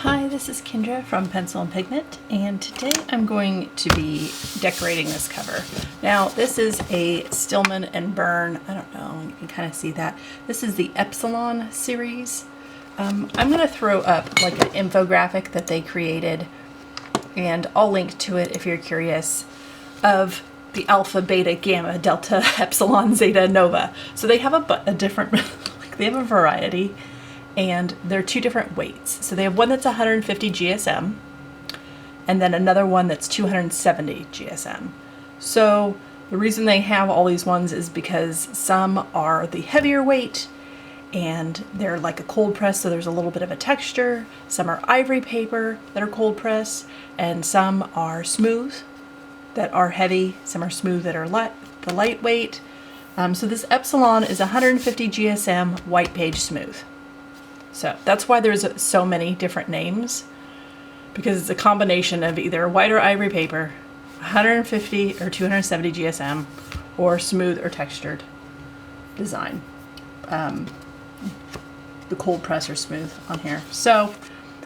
Hi, this is Kendra from Pencil and Pigment, and today I'm going to be decorating this cover. Now, this is a Stillman and Burn, I don't know, you can kind of see that. This is the Epsilon series. I'm going to throw up like an infographic that they created, and I'll link to it if you're curious, of the Alpha, Beta, Gamma, Delta, Epsilon, Zeta, Nova. So they have a different, like they have a variety. And they're two different weights. So they have one that's 150 GSM and then another one that's 270 GSM. So the reason they have all these ones is because some are the heavier weight and they're like a cold press, so there's a little bit of a texture. Some are ivory paper that are cold press, and some are smooth that are heavy. Some are smooth that are the lightweight. So this Epsilon is 150 GSM white page smooth. So that's why there's so many different names, because it's a combination of either white or ivory paper, 150 or 270 GSM, or smooth or textured design. The cold press or smooth on here. So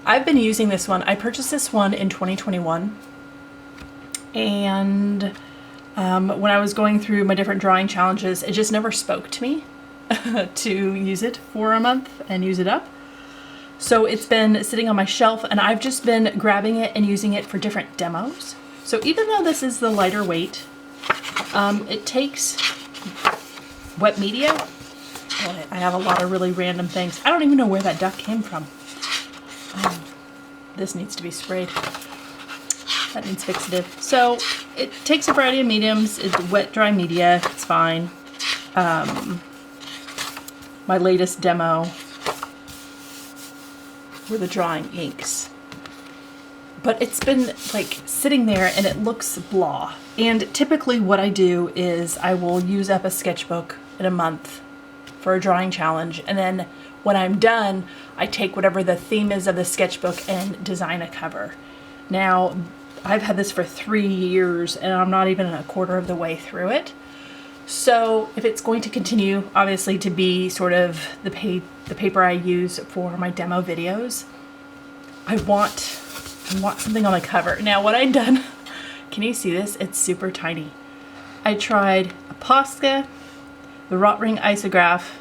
I've been using this one. I purchased this one in 2021. And when I was going through my different drawing challenges, it just never spoke to me to use it for a month and use it up. So it's been sitting on my shelf, and I've just been grabbing it and using it for different demos. So even though this is the lighter weight, it takes wet media. Boy, I have a lot of really random things. I don't even know where that duck came from. This needs to be sprayed. That needs fixative. So it takes a variety of mediums. It's wet, dry media. It's fine. My latest demo were the drawing inks. But it's been like sitting there and it looks blah. And typically what I do is I will use up a sketchbook in a month for a drawing challenge, and then when I'm done, I take whatever the theme is of the sketchbook and design a cover. Now, I've had this for 3 years and I'm not even a quarter of the way through it. So if it's going to continue, obviously, to be sort of the paper I use for my demo videos, I want something on the cover. Now, what I've done, can you see this? It's super tiny. I tried a Posca, the Wrought Ring Isograph.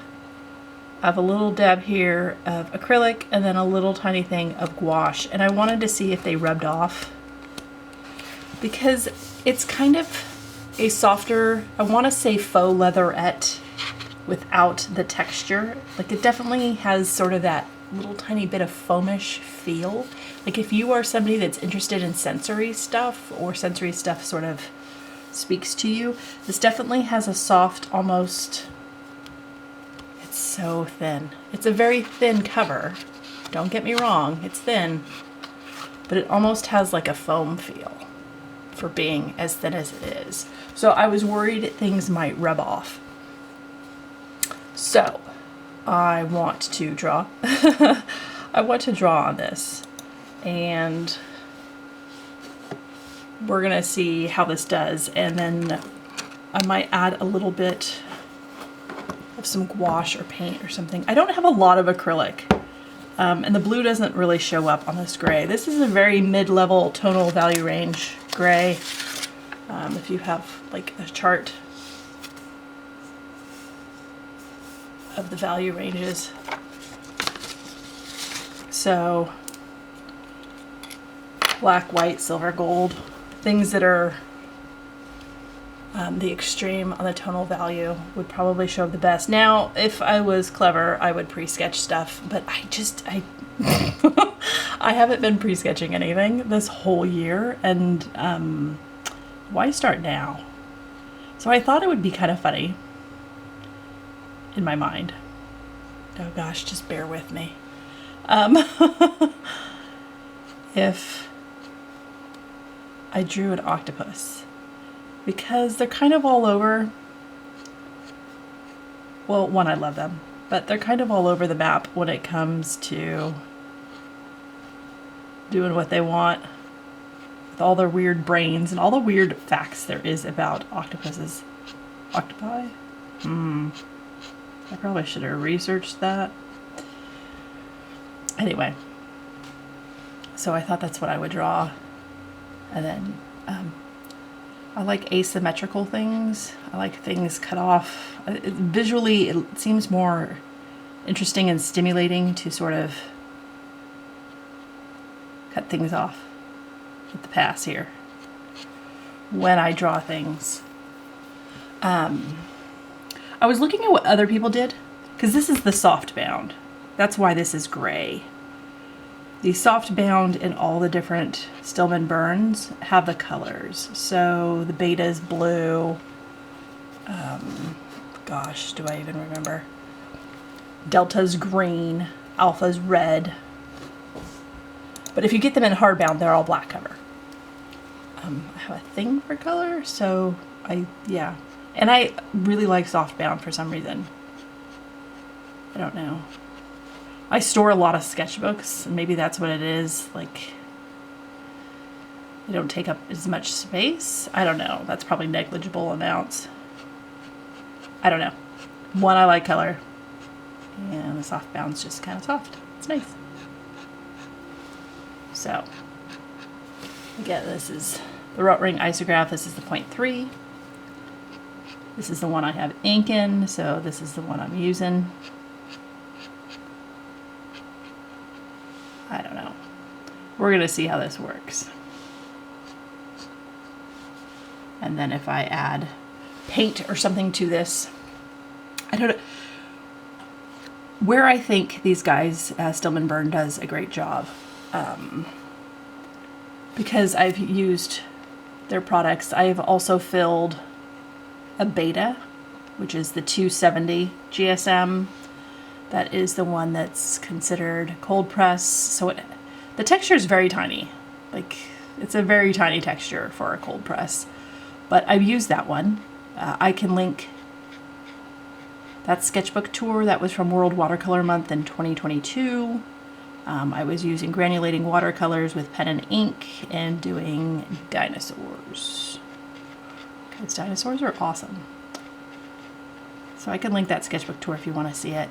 I have a little dab here of acrylic and then a little tiny thing of gouache. And I wanted to see if they rubbed off, because it's kind of a softer, I want to say faux leatherette without the texture. Like it definitely has sort of that little tiny bit of foamish feel. Like if you are somebody that's interested in sensory stuff, or sensory stuff sort of speaks to you, this definitely has a soft, almost, it's so thin. It's a very thin cover. Don't get me wrong, it's thin, but it almost has like a foam feel for being as thin as it is. So I was worried things might rub off. So I want to draw. I want to draw on this, and we're gonna see how this does, and then I might add a little bit of some gouache or paint or something. I don't have a lot of acrylic, and the blue doesn't really show up on this gray. This is a very mid-level tonal value range gray. If you have like a chart of the value ranges. So black, white, silver, gold, things that are the extreme on the tonal value would probably show up the best. Now, if I was clever, I would pre-sketch stuff, but I I haven't been pre-sketching anything this whole year, and why start now? So I thought it would be kind of funny in my mind. Oh gosh, just bear with me. If I drew an octopus, because they're kind of all over. Well, one, I love them, but they're kind of all over the map when it comes to doing what they want with all their weird brains and all the weird facts there is about octopuses. Octopi? I probably should have researched that. Anyway, So I thought that's what I would draw. And then I like asymmetrical things. I like things cut off. Visually, it seems more interesting and stimulating to sort of cut things off with the pass here when I draw things. I was looking at what other people did, because this is the soft bound. That's why this is gray. The soft bound in all the different Stillman burns have the colors. So the beta is blue. Gosh, do I even remember? Delta's green. Alpha's red. But if you get them in hardbound, they're all black cover. I have a thing for color, so yeah. And I really like soft bound for some reason. I don't know. I store a lot of sketchbooks, and maybe that's what it is. Like, they don't take up as much space. I don't know. That's probably negligible amounts. I don't know. One, I like color. And the soft bound's just kind of soft. It's nice. So, again, this is the Rot Ring Isograph. This is the 0.3. This is the one I have ink in, so this is the one I'm using. I don't know. We're going to see how this works. And then if I add paint or something to this, I don't know. Where I think these guys, Stillman Burn does a great job, because I've used their products. I've also filled a beta, which is the 270 GSM. That is the one that's considered cold press. So the texture is very tiny. Like, it's a very tiny texture for a cold press. But I've used that one. I can link that sketchbook tour. That was from World Watercolor Month in 2022. I was using granulating watercolors with pen and ink and doing dinosaurs. Because dinosaurs are awesome. So I can link that sketchbook tour if you want to see it.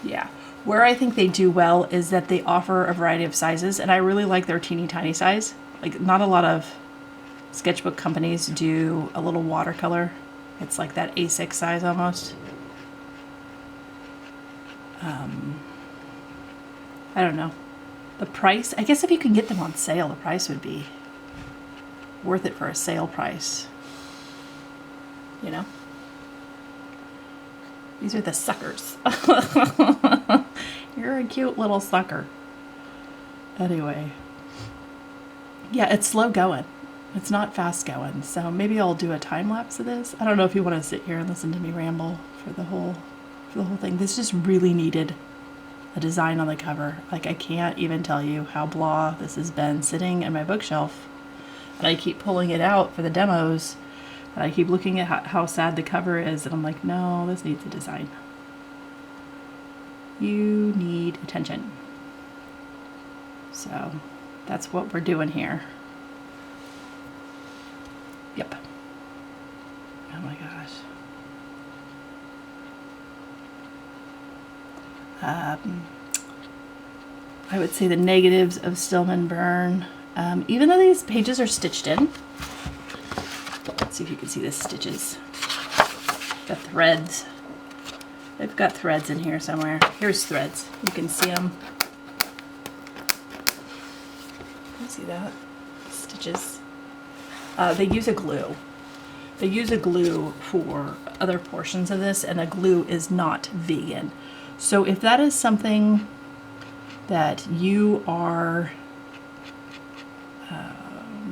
Yeah, where I think they do well is that they offer a variety of sizes, and I really like their teeny tiny size. Like, not a lot of sketchbook companies do a little watercolor. It's like that A6 size almost. I don't know. The price, I guess if you can get them on sale, the price would be worth it for a sale price. You know? These are the suckers. You're a cute little sucker. Anyway. Yeah, it's slow going. It's not fast going. So maybe I'll do a time lapse of this. I don't know if you want to sit here and listen to me ramble for the whole thing. This just really needed a design on the cover. Like, I can't even tell you how blah this has been sitting in my bookshelf. And I keep pulling it out for the demos. And I keep looking at how sad the cover is, and I'm like, no, this needs a design. You need attention. So that's what we're doing here. Yep. Oh my gosh. I would say the negatives of Stillman Burn. Even though these pages are stitched in, let's see if you can see the stitches. The threads. They've got threads in here somewhere. Here's threads. You can see them. You see that? Stitches. They use a glue. They use a glue for other portions of this, and a glue is not vegan. So if that is something that you are,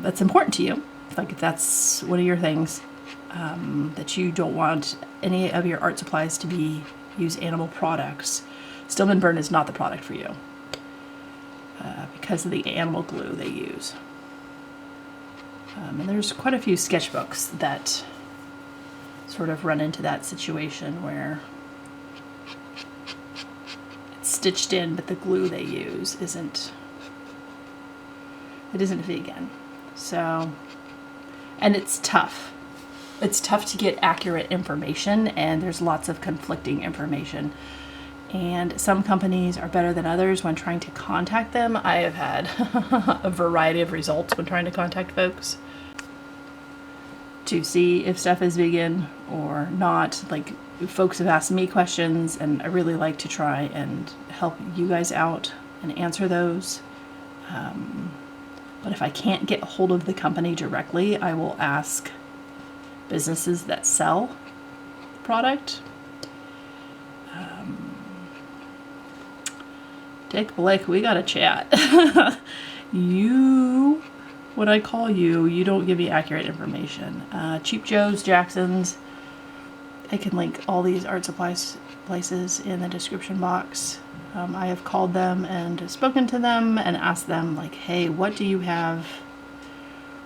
that's important to you, like if that's one of your things, that you don't want any of your art supplies to use animal products, Stillman Burn is not the product for you, because of the animal glue they use. And there's quite a few sketchbooks that sort of run into that situation where it's stitched in, but the glue they use isn't vegan. So, and it's tough. It's tough to get accurate information, and there's lots of conflicting information. And some companies are better than others when trying to contact them. I have had a variety of results when trying to contact folks to see if stuff is vegan or not. Like, folks have asked me questions, and I really like to try and help you guys out and answer those. But if I can't get a hold of the company directly, I will ask businesses that sell the product. Dick Blick, we gotta chat. When I call you, you don't give me accurate information. Cheap Joe's, Jackson's. I can link all these art supplies places in the description box. I have called them and spoken to them and asked them, like, hey, what do you have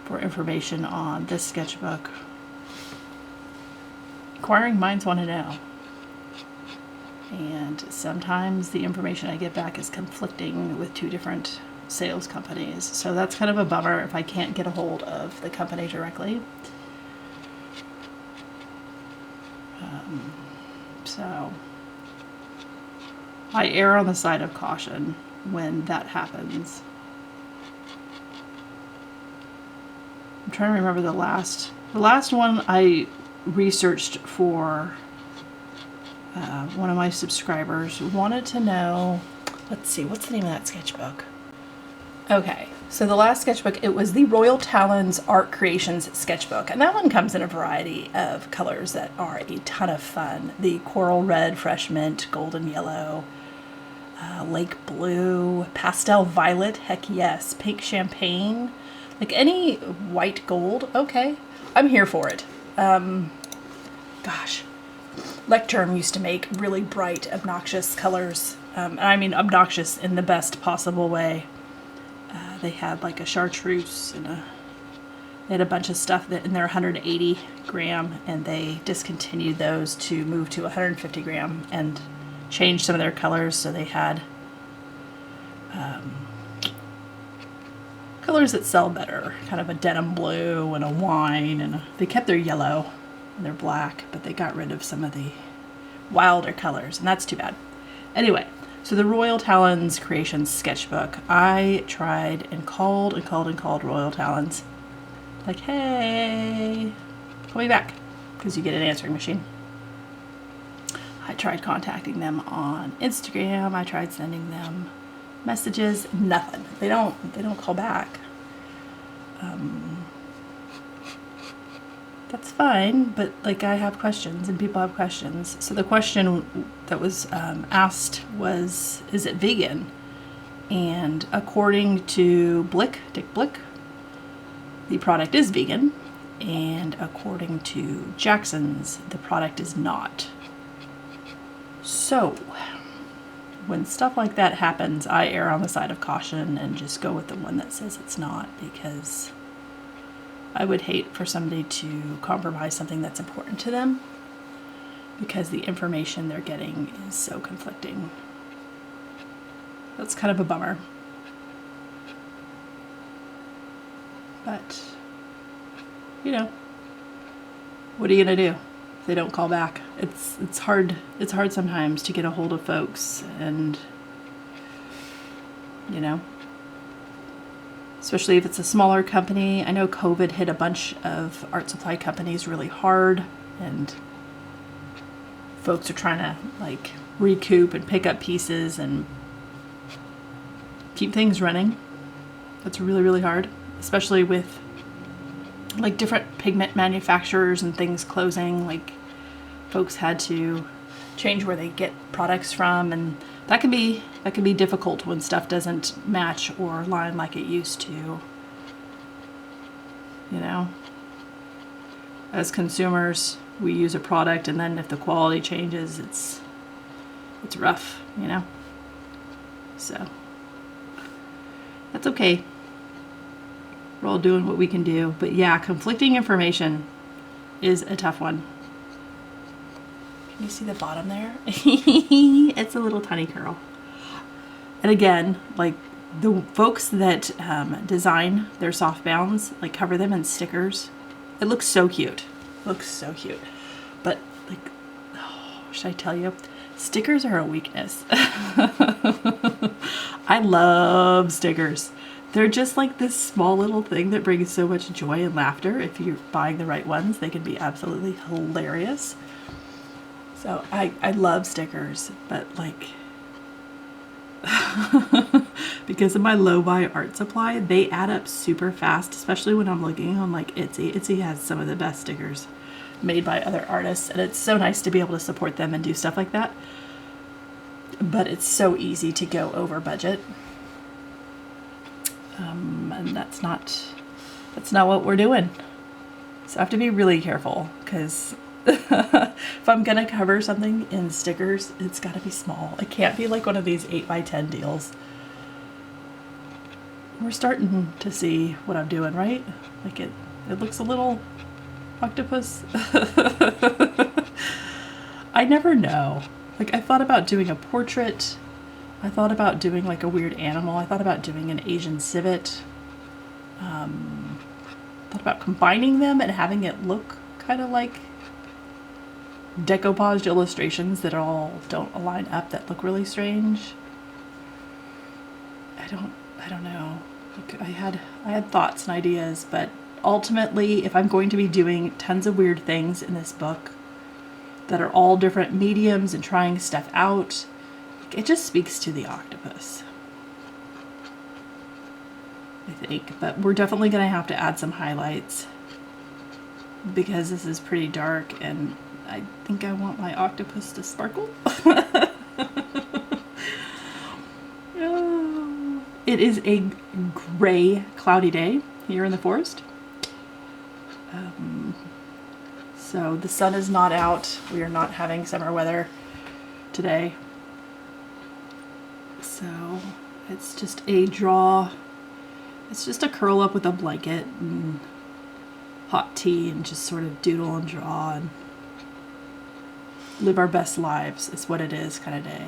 for information on this sketchbook? Inquiring minds want to know. And sometimes the information I get back is conflicting with two different sales companies. So that's kind of a bummer if I can't get a hold of the company directly. So I err on the side of caution when that happens. I'm trying to remember the last one I researched for one of my subscribers wanted to know, let's see, what's the name of that sketchbook? Okay, so the last sketchbook, it was the Royal Talons Art Creations sketchbook, and that one comes in a variety of colors that are a ton of fun. The coral red, fresh mint, golden yellow, lake blue, pastel violet, heck yes, pink champagne, like any white gold, okay, I'm here for it. Gosh, Lecterm used to make really bright, obnoxious colors, and I mean obnoxious in the best possible way. They had like a chartreuse and they had a bunch of stuff that in their 180 gram, and they discontinued those to move to 150 gram and changed some of their colors. So they had colors that sell better, kind of a denim blue and a wine, and they kept their yellow and their black, but they got rid of some of the wilder colors, and that's too bad. Anyway, so the Royal Talons Creations sketchbook, I tried and called Royal Talons. Like, hey, call me back, because you get an answering machine. I tried contacting them on Instagram. I tried sending them messages. Nothing. They don't call back. That's fine, but like, I have questions and people have questions. So the question that was asked was, is it vegan? And according to Dick Blick, the product is vegan. And according to Jackson's, the product is not. So when stuff like that happens, I err on the side of caution and just go with the one that says it's not, because I would hate for somebody to compromise something that's important to them because the information they're getting is so conflicting. That's kind of a bummer. But, you know, what are you gonna do if they don't call back? It's hard sometimes to get a hold of folks, and, you know, especially if it's a smaller company. I know COVID hit a bunch of art supply companies really hard, and folks are trying to like recoup and pick up pieces and keep things running. That's really, really hard, especially with like different pigment manufacturers and things closing. Like, folks had to change where they get products from, and that can be difficult when stuff doesn't match or line like it used to. You know, as consumers, we use a product, and then if the quality changes, it's rough, you know. So that's okay. We're all doing what we can do, but yeah, conflicting information is a tough one. Can you see the bottom there? It's a little tiny curl. And again, like the folks that design their softbounds, like cover them in stickers, it looks so cute. Looks so cute. But like, oh, should I tell you? Stickers are a weakness. I love stickers. They're just like this small little thing that brings so much joy and laughter. If you're buying the right ones, they can be absolutely hilarious. So I love stickers, but like, because of my low buy art supply, they add up super fast, especially when I'm looking on like Etsy. Etsy has some of the best stickers made by other artists, and it's so nice to be able to support them and do stuff like that. But it's so easy to go over budget. And that's not what we're doing. So I have to be really careful, because if I'm gonna cover something in stickers, it's gotta be small. It can't be like one of these 8x10 deals. We're starting to see what I'm doing, right? Like it looks a little octopus. I never know. Like, I thought about doing a portrait. I thought about doing like a weird animal. I thought about doing an Asian civet. Thought about combining them and having it look kind of like decoupaged illustrations that all don't align up, that look really strange. I don't know. Like, I had thoughts and ideas, but ultimately, if I'm going to be doing tons of weird things in this book that are all different mediums and trying stuff out, it just speaks to the octopus, I think. But we're definitely going to have to add some highlights, because this is pretty dark and I think I want my octopus to sparkle. It is a gray, cloudy day here in the forest. So the sun is not out. We are not having summer weather today. So it's just a draw. It's just a curl up with a blanket and hot tea and just sort of doodle and draw and live our best lives is what it is kind of day.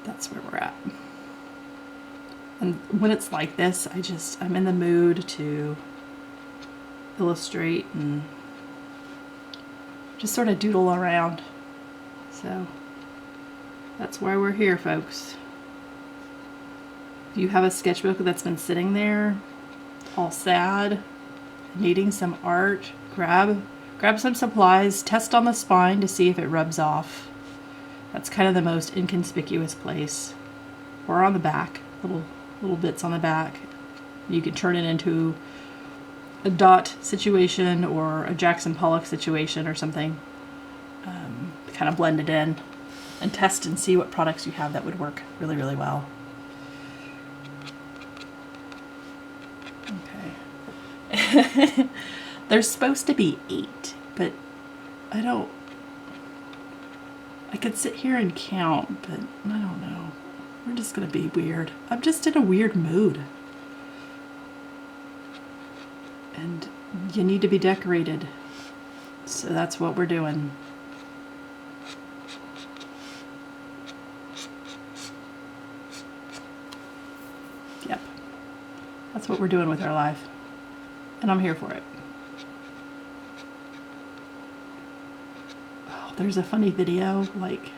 That's where we're at. And when it's like this, I'm in the mood to illustrate and just sort of doodle around. So that's why we're here, folks. If you have a sketchbook that's been sitting there all sad, needing some art, grab some supplies, test on the spine to see if it rubs off. That's kind of the most inconspicuous place. Or on the back, little bits on the back. You can turn it into a dot situation or a Jackson Pollock situation or something. Kind of blend it in and test and see what products you have that would work really, really well. Okay. There's supposed to be 8, but I could sit here and count, but I don't know. We're just gonna be weird. I'm just in a weird mood. And you need to be decorated. So that's what we're doing. Yep. That's what we're doing with our life. And I'm here for it. Oh, there's a funny video, like,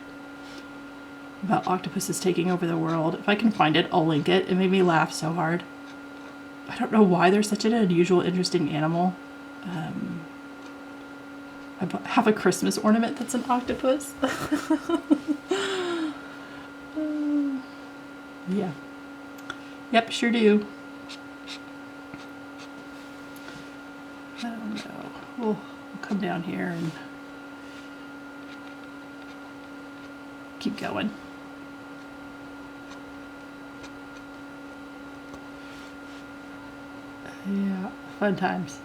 about octopuses taking over the world. If I can find it, I'll link it. It made me laugh so hard. I don't know why they're such an unusual, interesting animal. I have a Christmas ornament that's an octopus. Yeah. Yep, sure do. I don't know. We'll come down here and keep going. Yeah, fun times.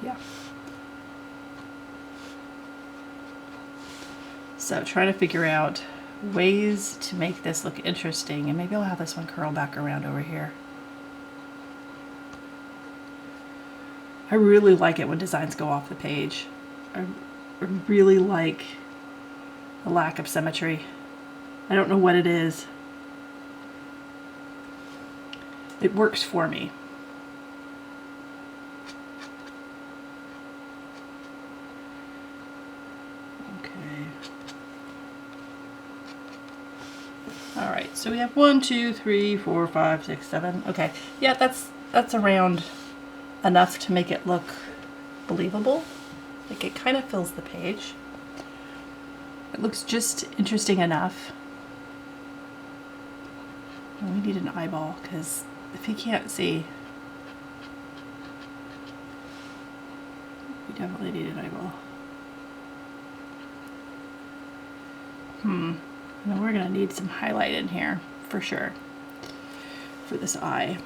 Yeah. So trying to figure out ways to make this look interesting, and maybe I'll have this one curl back around over here. I really like it when designs go off the page. I really like the lack of symmetry. I don't know what it is. it works for me. Okay. All right, so we have 1, 2, 3, 4, 5, 6, 7. Okay, yeah, that's around enough to make it look believable. Like it kind of fills the page. It looks just interesting enough. And we need an eyeball, because if you can't see, we definitely need an eyeball. And then we're gonna need some highlight in here for sure for this eye.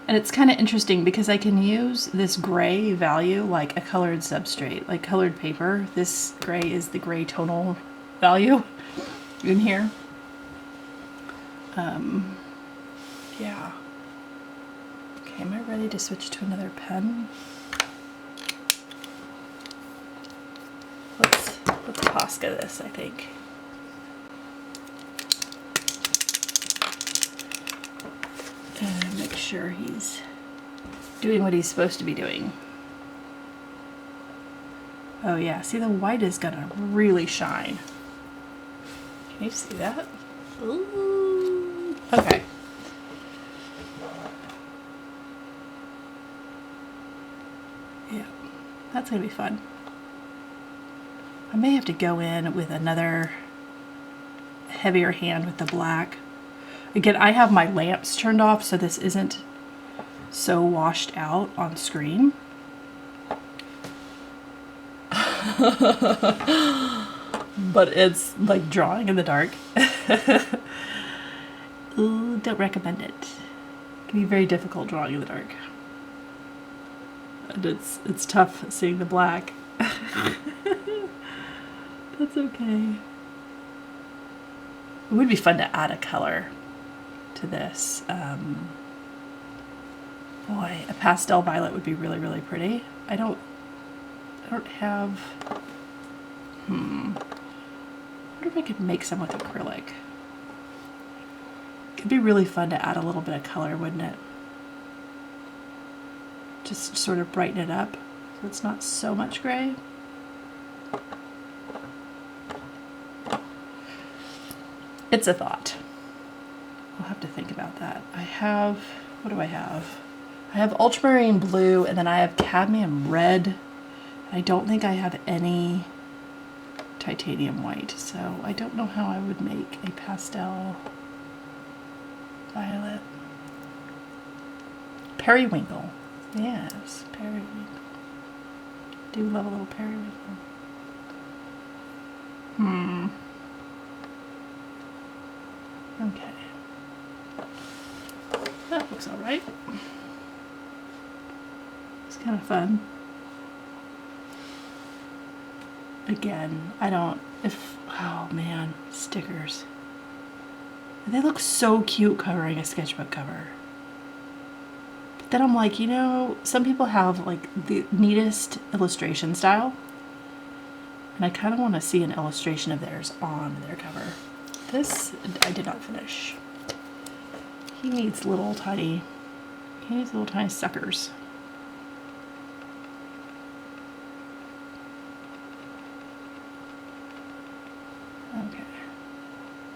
And it's kind of interesting because I can use this gray value like a colored substrate, like colored paper. This gray is the gray tonal value in here. Yeah. Okay, am I ready to switch to another pen? Let's Posca this, I think. And make sure he's doing what he's supposed to be doing. Oh yeah, see, the white is gonna really shine. Can you see that? Ooh. Okay. Yeah, that's gonna be fun. I may have to go in with another heavier hand with the black. Again, I have my lamps turned off, so this isn't so washed out on screen. But it's like drawing in the dark. Ooh, don't recommend it. It can be very difficult drawing in the dark. And it's tough seeing the black. That's okay. It would be fun to add a color to this. Boy, a pastel violet would be really, really pretty. I don't have, I wonder if I could make some with acrylic. It'd be really fun to add a little bit of color, wouldn't it? Just sort of brighten it up so it's not so much gray. It's a thought. I'll have to think about that. I have, what do I have? I have ultramarine blue, and then I have cadmium red. I don't think I have any titanium white, so I don't know how I would make a pastel violet. Periwinkle. Yes, periwinkle. Do love a little periwinkle. Okay. That looks alright. It's kind of fun. Again, oh man, stickers. They look so cute covering a sketchbook cover. But then I'm like, you know, some people have like the neatest illustration style. And I kind of want to see an illustration of theirs on their cover. This, I did not finish. He needs little tiny suckers. Okay.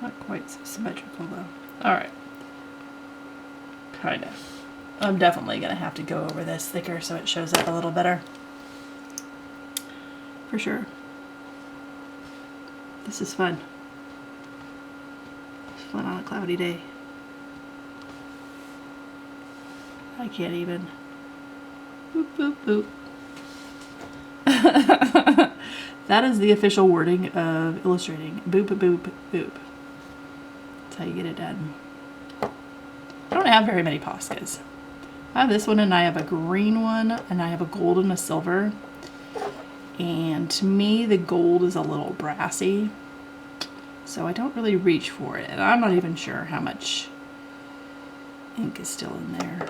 Not quite so symmetrical though. Alright. Kind of. I'm definitely going to have to go over this thicker so it shows up a little better. For sure. This is fun. It's fun on a cloudy day. I can't even. Boop, boop, boop. That is the official wording of illustrating. Boop, boop, boop, boop. That's how you get it done. I don't have very many Poscas. I have this one, and I have a green one, and I have a gold and a silver. And to me, the gold is a little brassy, so I don't really reach for it. And I'm not even sure how much ink is still in there.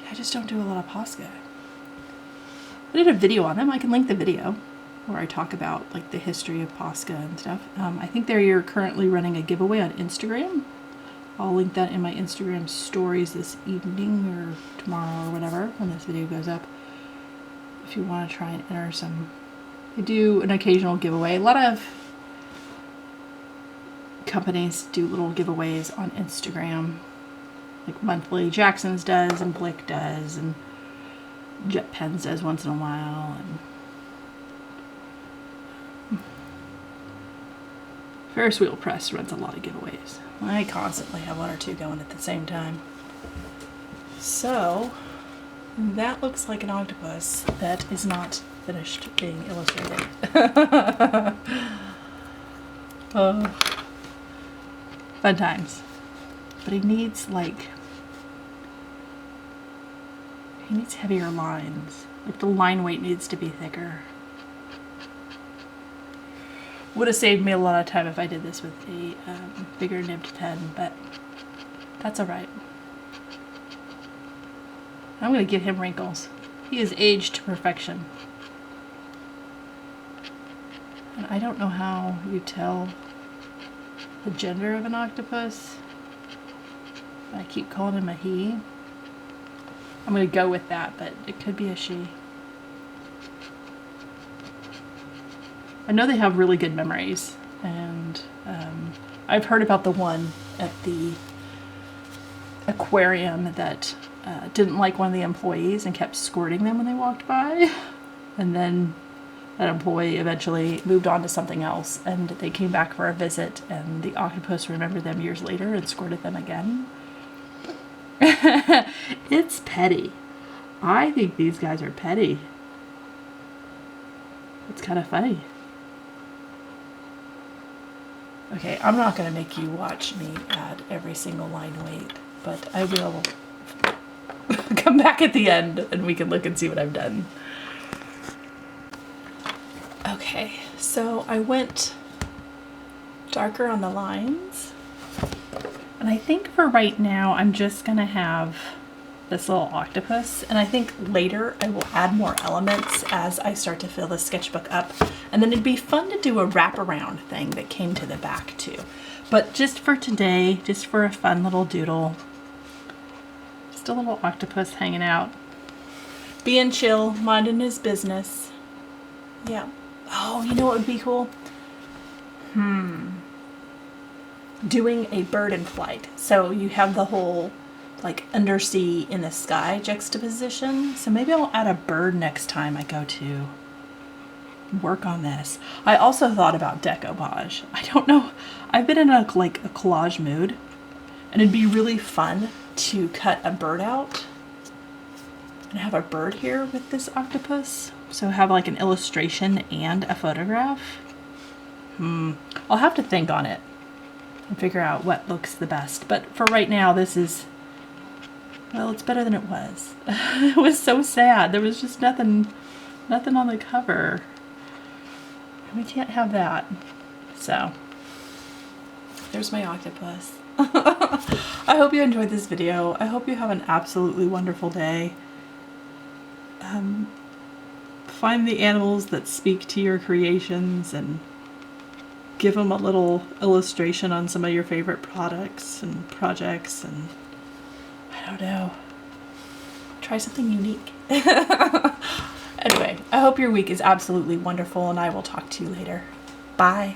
Yeah, I just don't do a lot of Posca. I did a video on them. I can link the video. where I talk about like the history of Posca and stuff. I think they're currently running a giveaway on Instagram. I'll link that in my Instagram stories this evening or tomorrow or whatever when this video goes up. If you want to try and enter some, I do an occasional giveaway. A lot of companies do little giveaways on Instagram, like monthly. Jackson's does, and Blick does, and Jet Pens does once in a while, and Ferris Wheel Press runs a lot of giveaways. I constantly have one or two going at the same time. So that looks like an octopus that is not finished being illustrated. Oh, fun times. But he needs heavier lines. Like the line weight needs to be thicker. Would have saved me a lot of time if I did this with a bigger nibbed pen, but that's alright. I'm going to give him wrinkles. He is aged to perfection. And I don't know how you tell the gender of an octopus. I keep calling him a he. I'm going to go with that, but it could be a she. I know they have really good memories, and I've heard about the one at the aquarium that didn't like one of the employees and kept squirting them when they walked by. And then that employee eventually moved on to something else, and they came back for a visit, and the octopus remembered them years later and squirted them again. It's petty. I think these guys are petty. It's kind of funny. Okay, I'm not going to make you watch me add every single line weight, but I will come back at the end and we can look and see what I've done. Okay, so I went darker on the lines, and I think for right now I'm just going to have this little octopus, and I think later I will add more elements as I start to fill the sketchbook up, and then it'd be fun to do a wraparound thing that came to the back too. But just for today, just for a fun little doodle, just a little octopus hanging out, being chill, minding his business. Yeah. Oh, you know what would be cool? Doing a bird in flight. So you have the whole like undersea in the sky juxtaposition. So maybe I'll add a bird next time I go to work on this. I also thought about decoupage. I don't know. I've been in a collage mood, and it'd be really fun to cut a bird out and have a bird here with this octopus. So have like an illustration and a photograph. I'll have to think on it and figure out what looks the best. But for right now, this is, well, it's better than it was. It was so sad. There was just nothing on the cover. We can't have that. So there's my octopus. I hope you enjoyed this video. I hope you have an absolutely wonderful day. Find the animals that speak to your creations and give them a little illustration on some of your favorite products and projects, and I don't know, try something unique. Anyway, I hope your week is absolutely wonderful, and I will talk to you later. Bye.